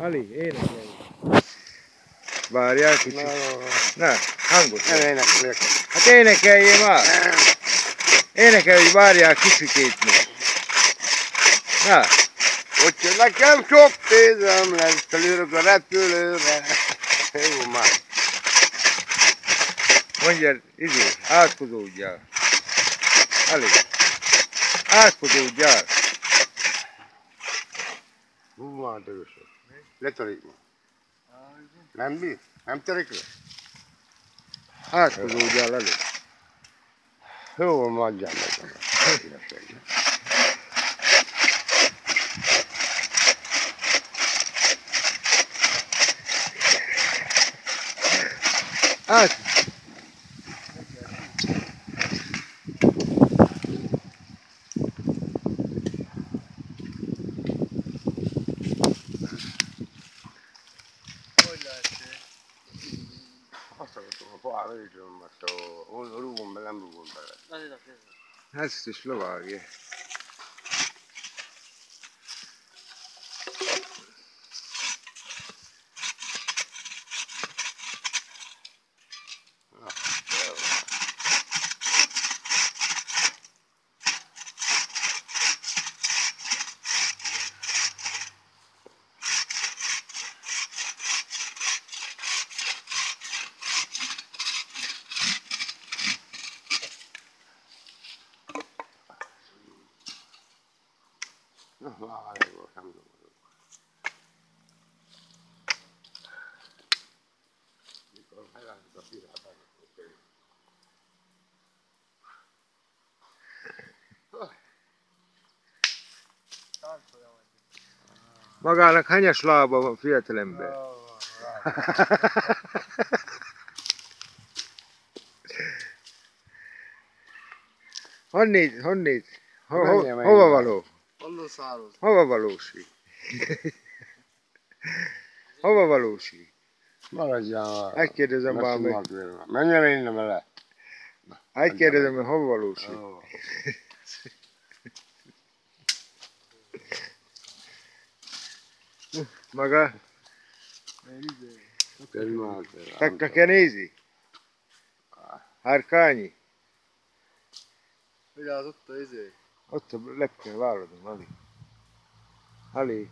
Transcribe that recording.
Ali, énekelj! Várjál kicsit. Na, hangot. Nem énekelek. Hát énekeljél már! Énekelj, hogy várjál kicsikét még. Na! Hogyha nekem sok pénzem lesz, felülök a repülőre. Jó már. Mondjad, átkozódjál. Ali, átkozódjál. Hú, már dögösök. Letörik ma. Nem bír? Nem törik le? Átkozódjál, Ali. Jó, mondjam meg. Át! Azt akartam, a pár őcsön, mert rúgom be, nem rúgom bele. Ezt is lovágja. Na, várjál, nem tudom. Mikor meglátod a pirátát, akkor Magának hányas lába van, fiatalember? Honnét? Hova való? Hova valósi? Hova valósi? Maradjál már. Egy kérdezem már meg. Menjen innen vele. Egy kérdezem, hogy hova valósi? Maga? Taknak kell nézi? Hárkányi? Vigyázz, ott a izé. Ott a lepke, váladom, Ali. Ali.